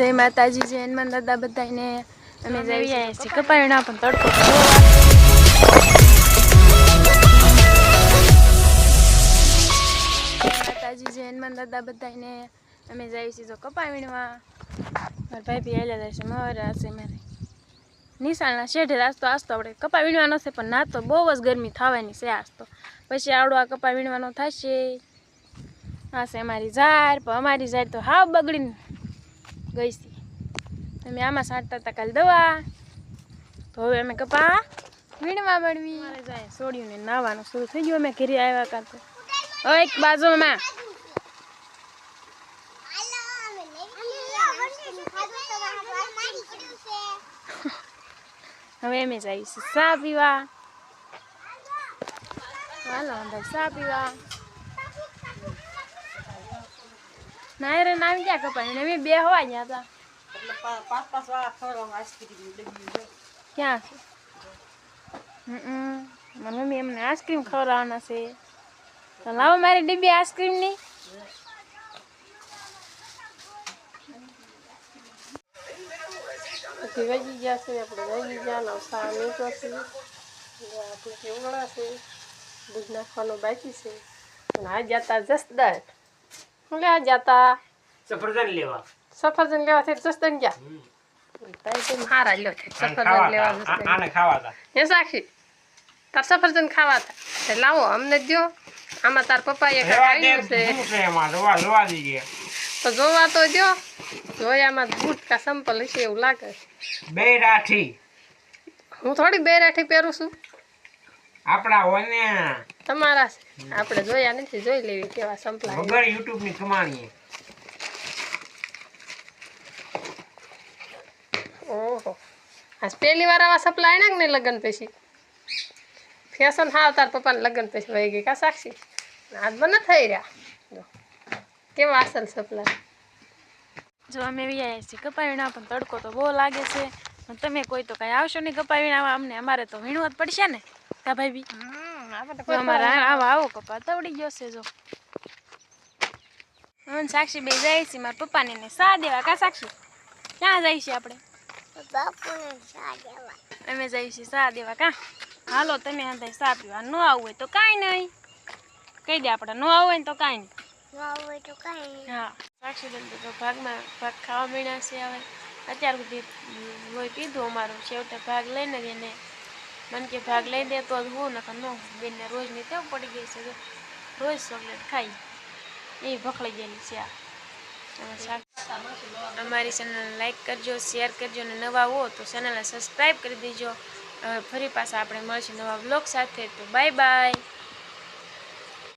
जय माताजी जय हनुमान दादा बधाने अमे जावी छे कपायणा पण तड़को माताजी जय हनुमान दादा बधाने अमे जावी छे कपायणवा मार भाई भी आल्या जाय छे मारा से मारे निशाळना शेढे रास्तो आस्तो આપણે કપા વીણવાનો છે પણ ના તો બહુ જ ગરમી થવાની છે આજ તો પછી આવડો આ કપા વીણવાનો થશે આ છે અમારી ઝાર પણ અમારી ઝાર તો હાવ બગડીને ગઈ છે અમે આમાં સાંટતા હતા કાલ દવા તો હવે અમે કપા વીણવા મળવી મારે જાય છોડ્યું ને નાવાનું શરૂ થઈ ગયું અમે ઘરે આવ્યા કાં તો હવે એક બાજુમાં હવે અમે જઈએ છીએ ચા પીવા હાલો અંદર ચા પીવા ના રે નામ ક્યાં કપાય ને અમે બે હવા ગયા હતા ક્યાં છે મારી મમ્મી એમને આઈસ્ક્રીમ ખવડાવવાના છે તો લાવો મારી ડીબી આઈસ્ક્રીમની વાગી ગયા છે આપણે વાગી ગયા નવસા નીકળો છે આપણે કેવડા છે દૂધ નાખવાનું બાકી છે અને આ જતા જસદન શું લેવા જતા સફરજન લેવા છે જસદન ગયા હારા લ્યો છે સફરજન લેવા આને ખાવા હતા એ સાક્ષી તાર સફરજન ખાવા હતા લાવો અમને દો આમાં તાર પપ્પાએ ખાવ્યું છે તો જોવા તો દો જોયામાં બૂટ કા સંપલ છે એવું લાગે બેરાઠી હું થોડી બેરાઠી પહેરું છું આપડા ઓને તમારા આપણે જોયા નથી જોઈ લેવી કેવા સંપલા વગર YouTube ની કમાણી ઓહો આજ પહેલી વાર આવા સપલા આણ્યા ને લગન પછી ફેશન હાવ તાર પપ્પાને લગન પછી વહી ગઈ કા સાક્ષી આજ મને થઈ રહ્યા જો કેવા અસલ સપલા જો અમે વ્યાયા છીએ કપાવીણા પણ તડકો તો બહુ લાગે છે તમે કોઈ તો કઈ આવશો નહીં કપાવીણામાં અમને અમારે તો વીણવું જ પડશે ને કા ભાઈ બી અમારા આવો કપા તવડી ગયો છે જો હું સાક્ષી બે જાય છે મારા પપ્પાને ને સા દેવા કા સાક્ષી ક્યાં જાય છે આપણે અમે જઈએ છીએ સા દેવા કા હાલો તમે અંદર સા પીવા ન આવવું હોય તો કાંઈ નહીં કહી દે આપણે ન આવવું હોય ને તો કાંઈ નહીં હા સાક્ષી બેન તો ભાગમાં ભાગ ખાવા મળ્યા છે હવે અત્યાર સુધી લોહી પીધું અમારું છેવટે ભાગ લઈને ગઈને મને કે ભાગ લઈ દે તો હું નકર ન બેનને રોજની ટેવ પડી ગઈ છે રોજ ચોકલેટ ખાઈ એ ભખલાઈ ગયેલી છે અમારી ચેનલને લાઈક કરજો શેર કરજો અને નવા હો તો ચેનલને સબસ્ક્રાઈબ કરી દેજો હવે ફરી પાછા આપણે મળશું નવા બ્લોગ સાથે તો બાય બાય